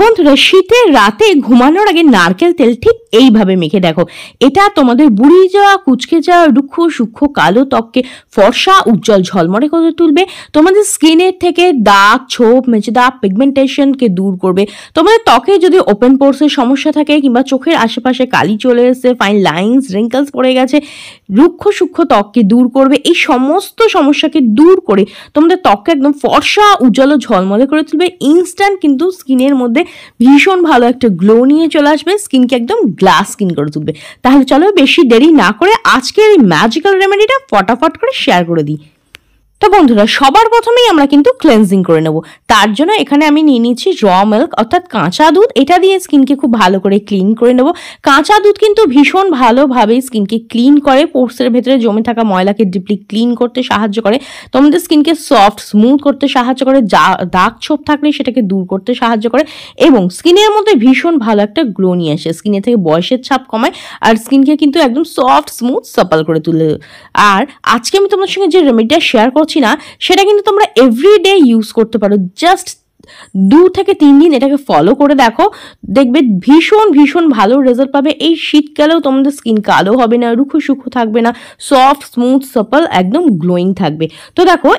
বন্ধুরা, শীতের রাতে ঘুমানোর আগে নারকেল তেল ঠিক এইভাবে মেখে দেখো। এটা তোমাদের বুড়িয়ে যাওয়া, কুঁচকে যাওয়া, রুক্ষ সূক্ষ্ম কালো ত্বককে ফর্সা উজ্জ্বল ঝলমলে করে তুলবে। তোমাদের স্কিনের থেকে দাগ, ছোপ, মেচে দাগ, পিগমেন্টেশনকে দূর করবে। তোমাদের ত্বকে যদি ওপেন পোর্সের সমস্যা থাকে কিংবা চোখের আশেপাশে কালি চলে এসেছে, ফাইন লাইন্স, রিঙ্কলস পড়ে গেছে, রুক্ষ সূক্ষ্ম ত্বককে দূর করবে। এই সমস্ত সমস্যাকে দূর করে তোমাদের ত্বককে একদম ফর্সা উজ্জ্বল ও ঝলমলে করে তুলবে। ইনস্ট্যান্ট কিন্তু স্কিনের মধ্যে ভীষণ ভালো একটা গ্লো নিয়ে চলে আসবে, স্কিনকে একদম গ্লাস স্কিন করে তুলবে। তাহলে চলো বেশি দেরি না করে আজকের এই ম্যাজিক্যাল রেমেডিটা ফটাফট করে শেয়ার করে দিই। তো বন্ধুরা, সবার প্রথমেই আমরা কিন্তু ক্লেন্সিং করে নেব। তার জন্য এখানে আমি নিয়ে নিচ্ছি র মিল্ক অর্থাৎ কাঁচা দুধ। এটা দিয়ে স্কিনকে খুব ভালো করে ক্লিন করে নেব। কাঁচা দুধ কিন্তু ভীষণ ভালোভাবে স্কিনকে ক্লিন করে, পোর্সের ভেতরে জমে থাকা ময়লাকে ডিপলি ক্লিন করতে সাহায্য করে, তোমাদের স্কিনকে সফট স্মুথ করতে সাহায্য করে, দাগ ছোপ থাকলে সেটাকে দূর করতে সাহায্য করে এবং স্কিনের মধ্যে ভীষণ ভালো একটা গ্লো নিয়ে আসে, স্কিনে থেকে বয়সের ছাপ কমায় আর স্কিনকে কিন্তু একদম সফট স্মুথ সাপাল করে তুলে। আর আজকে আমি তোমাদের সঙ্গে যে রেমেডিটা শেয়ার করছি না, সেটা কিন্তু তোমরা এভরিডে ইউজ করতে পারো। জাস্ট 2 থেকে 3 দিন এটাকে ফলো করে দেখো, দেখবে ভীষণ ভীষণ ভালো রেজাল্ট পাবে। এই শীতকালেও তোমাদের স্কিন কালো হবে না, রুক্ষ সূক্ষ্ম থাকবে না, সফট স্মুথ সাপল একদম গ্লোয়িং থাকবে। তো দেখো,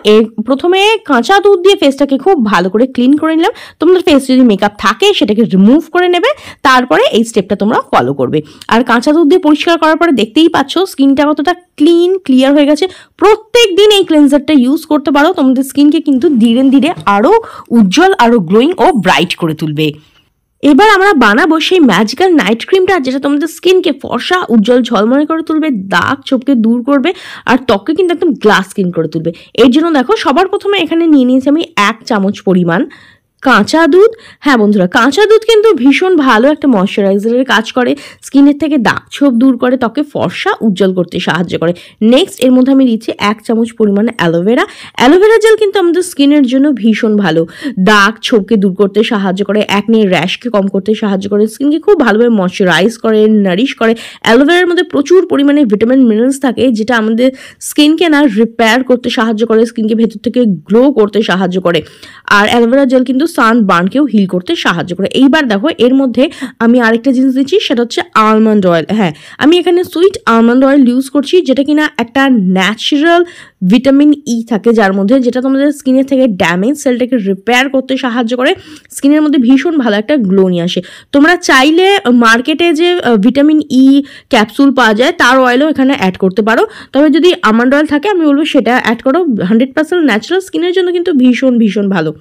প্রথমে কাঁচা দুধ দিয়ে ফেসটাকে খুব ভালো করে ক্লিন করে নিলাম। তোমাদের ফেস যদি মেকআপ থাকে সেটাকে রিমুভ করে নেবে, তারপরে এই স্টেপটা তোমরা ফলো করবে। আর কাঁচা দুধ দিয়ে পরিষ্কার করার পরে দেখতেই পাচ্ছ স্কিনটা কতটা ক্লিন ক্লিয়ার হয়ে গেছে। প্রত্যেক দিন এই ক্লেন্সারটা ইউজ করতে পারো, তোমাদের স্কিনকে কিন্তু ধীরে ধীরে আরও উজ্জ্বল, আরো গ্লোয়িং ও ব্রাইট করে তুলবে। এবার আমরা বানাবো সেই ম্যাজিক্যাল নাইট ক্রিমটা, যেটা তোমাদের স্কিনকে ফর্সা উজ্জ্বল ঝলমলে করে তুলবে, দাগ ছোপকে দূর করবে আর ত্বককে কিন্তু একদম গ্লাস স্কিন করে তুলবে। এর জন্য দেখো, সবার প্রথমে এখানে নিয়ে নিয়েছি আমি 1 চামচ পরিমাণ কাঁচা দুধ। হ্যাঁ বন্ধুরা, কাঁচা দুধ কিন্তু ভীষণ ভালো একটা ময়শ্চারাইজারের কাজ করে, স্কিনের থেকে দাগ ছোপ দূর করে, ত্বকে ফর্সা উজ্জ্বল করতে সাহায্য করে। নেক্সট এর মধ্যে আমি দিচ্ছি 1 চামচ পরিমাণে অ্যালোভেরা। অ্যালোভেরা জেল কিন্তু আমাদের স্কিনের জন্য ভীষণ ভালো, দাগ ছোপকে দূর করতে সাহায্য করে, অ্যাকনে র্যাশকে কম করতে সাহায্য করে, স্কিনকে খুব ভালোভাবে ময়শ্চারাইজ করে, নারিশ করে। অ্যালোভেরার মধ্যে প্রচুর পরিমাণে ভিটামিন মিনারেলস থাকে, যেটা আমাদের স্কিনকে না রিপেয়ার করতে সাহায্য করে, স্কিনকে ভেতর থেকে গ্লো করতে সাহায্য করে। আর অ্যালোভেরা জেল কিন্তু সানবার্নকেও হিল করতে সাহায্য করে। এইবার দেখো, এর মধ্যে আমি আরেকটা জিনিস দিচ্ছি, সেটা হচ্ছে আলমন্ড অয়েল। হ্যাঁ, আমি এখানে সুইট আলমন্ড অয়েল ইউজ করছি, যেটা কিনা একটা ন্যাচারাল ভিটামিন ই থাকে যার মধ্যে, যেটা তোমাদের স্কিনের থেকে ড্যামেজ সেলটাকে রিপেয়ার করতে সাহায্য করে, স্কিনের মধ্যে ভীষণ ভালো একটা গ্লো নিয়ে আসে। তোমরা চাইলে মার্কেটে যে ভিটামিন ই ক্যাপসুল পাওয়া যায় তার অয়েলও এখানে অ্যাড করতে পারো, তবে যদি আমন্ড অয়েল থাকে আমি বলবো সেটা অ্যাড করো। 100% ন্যাচারাল, স্কিনের জন্য কিন্তু ভীষণ ভীষণ ভালো।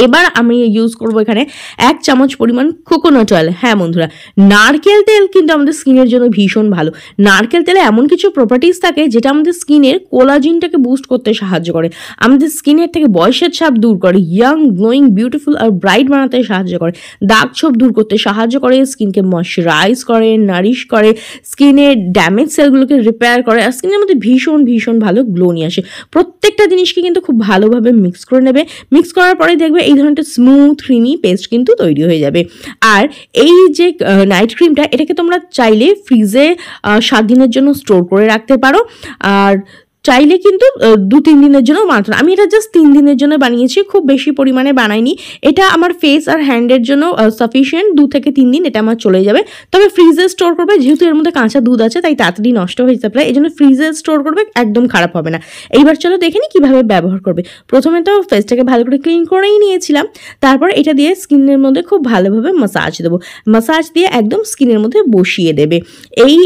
এবার আমি ইউজ করবো এখানে 1 চামচ পরিমাণ কোকোনাট অয়েল। হ্যাঁ বন্ধুরা, নারকেল তেল কিন্তু আমাদের স্কিনের জন্য ভীষণ ভালো। নারকেল তেলে এমন কিছু প্রপার্টিস থাকে যেটা আমাদের স্কিনের কোলাজিনটাকে বুস্ট করতে সাহায্য করে, আমাদের স্কিনের থেকে বয়সের ছাপ দূর করে, ইয়াং, গ্লোয়িং, বিউটিফুল আর ব্রাইট বানাতে সাহায্য করে, দাগ ছোপ দূর করতে সাহায্য করে, স্কিনকে ময়শ্চারাইজ করে, নারিশ করে, স্কিনের ড্যামেজ সেলগুলোকে রিপেয়ার করে আর স্কিনের মধ্যে ভীষণ ভীষণ ভালো গ্লো নিয়ে আসে। প্রত্যেকটা জিনিসকে কিন্তু খুব ভালোভাবে মিক্স করে নেবে। মিক্স করার পরে দেখবে এই ধরনের স্মুথ ক্রিমি পেস্ট কিন্তু তৈরি হয়ে যাবে। আর এই যে নাইট ক্রিমটা, এটাকে তোমরা চাইলে ফ্রিজে 7 দিনের জন্য স্টোর করে রাখতে পারো, আর চাইলে কিন্তু 2-3 দিনের জন্য বানাতে। আমি এটা জাস্ট 3 দিনের জন্য বানিয়েছি, খুব বেশি পরিমাণে বানাইনি। এটা আমার ফেস আর হ্যান্ডের জন্য সাফিসিয়েন্ট, 2 থেকে 3 দিন এটা আমার চলে যাবে। তবে ফ্রিজে স্টোর করবে, যেহেতু এর মধ্যে কাঁচা দুধ আছে তাই তাড়াতাড়ি নষ্ট হয়ে যেতে পারে, এই জন্য ফ্রিজে স্টোর করবে, একদম খারাপ হবে না। এইবার চলো দেখে নিই কীভাবে ব্যবহার করবে। প্রথমে তো ফেসটাকে ভালো করে ক্লিন করেই নিয়েছিলাম, তারপর এটা দিয়ে স্কিনের মধ্যে খুব ভালোভাবে মাসাজ দেবো। মাসাজ দিয়ে একদম স্কিনের মধ্যে বসিয়ে দেবে। এই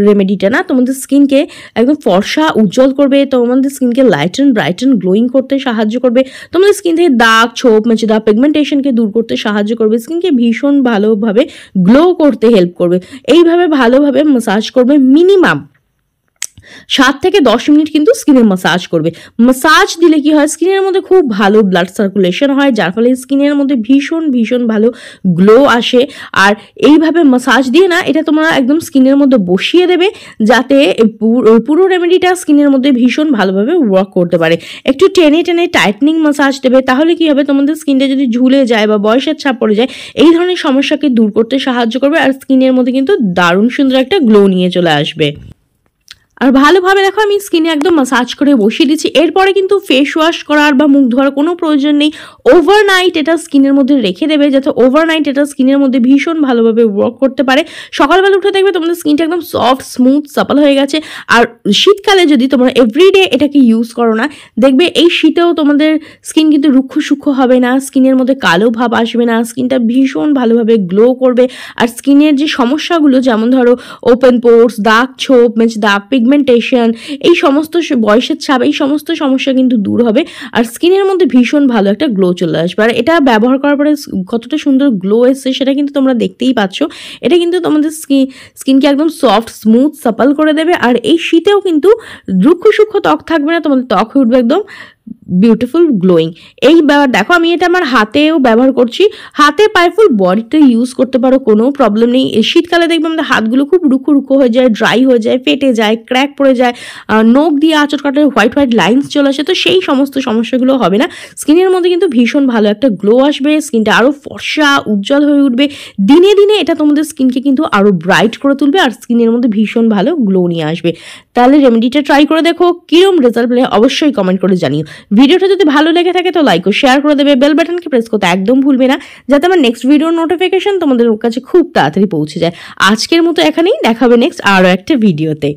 রেমেডিটা না তোমাদের স্কিনকে একদম ফর্সা উজ্জ্বল করবে, তোমাদের স্কিনকে লাইটেন, ব্রাইটেন, গ্লোয়িং করতে সাহায্য করবে, তোমাদের স্কিন থেকে দাগ ছোপ, মেচে দাগ, পিগমেন্টেশনকে দূর করতে সাহায্য করবে, স্কিনকে ভীষণ ভালোভাবে গ্লো করতে হেল্প করবে। এইভাবে ভালোভাবে মাসাজ করবে, মিনিমাম 7 থেকে 10 মিনিট কিন্তু স্কিনের মাসাজ করবে। মাসাজ দিলে কি হয়, স্কিনের মধ্যে খুব ভালো ব্লাড সার্কুলেশন হয়, যার ফলে স্কিনের মধ্যে ভীষণ ভীষণ ভালো গ্লো আসে। আর এইভাবে মাসাজ দিয়ে না, এটা তোমরা একদম স্কিনের মধ্যে বসিয়ে দেবে, যাতে পুরো রেমেডিটা স্কিনের মধ্যে ভীষণ ভালোভাবে ওয়ার্ক করতে পারে। একটু টেনে টেনে টাইটনিং মাসাজ দেবে, তাহলে কি হবে, তোমাদের স্কিনটা যদি ঝুলে যায় বা বয়সের ছাপ পড়ে যায়, এই ধরনের সমস্যাকে দূর করতে সাহায্য করবে আর স্কিনের মধ্যে কিন্তু দারুণ সুন্দর একটা গ্লো নিয়ে চলে আসবে। আর ভালোভাবে দেখো আমি স্কিনে একদম মাসাজ করে বসিয়ে দিচ্ছি। এরপরে কিন্তু ফেস ওয়াশ করার বা মুখ ধোয়ার কোনো প্রয়োজন নেই। ওভারনাইট এটা স্কিনের মধ্যে রেখে দেবে, যাতে ওভারনাইট এটা স্কিনের মধ্যে ভীষণ ভালোভাবে ওয়ার্ক করতে পারে। সকালবেলা উঠে দেখবে তোমাদের স্কিনটা একদম সফট, স্মুথ, সাপল হয়ে গেছে। আর শীতকালে যদি তোমরা এভরিডে এটাকে ইউজ করো না, দেখবে এই শীতেও তোমাদের স্কিন কিন্তু রুক্ষ সূক্ষ্ম হবে না, স্কিনের মধ্যে কালো ভাব আসবে না, স্কিনটা ভীষণ ভালোভাবে গ্লো করবে। আর স্কিনের যে সমস্যাগুলো, যেমন ধরো ওপেন পোর্স, দাগ ছোপ, দাগ পিগমেন্টেশন, এই সমস্ত বয়সের ছাপ, এই সমস্ত সমস্যা কিন্তু দূর হবে। আর স্কিনের মধ্যে ভীষণ ভালো একটা গ্লো চলে আসবে। আর এটা ব্যবহার করার পরে কতটা সুন্দর গ্লো এসছে সেটা কিন্তু তোমরা দেখতেই পাচ্ছ। এটা কিন্তু তোমাদের স্কিনকে একদম সফট, স্মুথ, সাপল করে দেবে। আর এই শীতেও কিন্তু রুক্ষ সূক্ষ্ম ত্বক থাকবে না, তোমাদের ত্বক হয়ে উঠবে একদম বিউটিফুল গ্লোয়িং। এই দেখো আমি এটা আমার হাতেও ব্যবহার করছি, হাতে পায়ে ফুল বডিতে ইউজ করতে পারো, কোনো প্রবলেম নেই। এই শীতকালে দেখবে আমাদের হাতগুলো খুব রুক্ষ হয়ে যায়, ড্রাই হয়ে যায়, ফেটে যায়, ক্র্যাক পড়ে যায়, নখ দিয়ে আঁচড় কাটলে হোয়াইট লাইন্স চলে আসে। তো সেই সমস্ত সমস্যাগুলো হবে না। স্কিনের মধ্যে কিন্তু ভীষণ ভালো একটা গ্লো আসবে, স্কিনটা আরও ফর্সা উজ্জ্বল হয়ে উঠবে। দিনে দিনে এটা তোমাদের স্কিনকে কিন্তু আরও ব্রাইট করে তুলবে আর স্কিনের মধ্যে ভীষণ ভালো গ্লো নিয়ে আসবে। তাহলে রেমেডিটা ট্রাই করে দেখো, কিরম রেজাল্ট পেলে অবশ্যই কমেন্ট করে জানিও। ভিডিওটা যদি ভালো লেগে থাকে তো লাইক ও শেয়ার করে দেবে, বেল বাটনকে প্রেস করতে একদম ভুলবে না, যাতে আমার নেক্সট ভিডিওর নোটিফিকেশন তোমাদের কাছে খুব তাড়াতাড়ি পৌঁছে যায়। আজকের মতো এখানেই, দেখা হবে নেক্সট আরও একটা ভিডিওতে।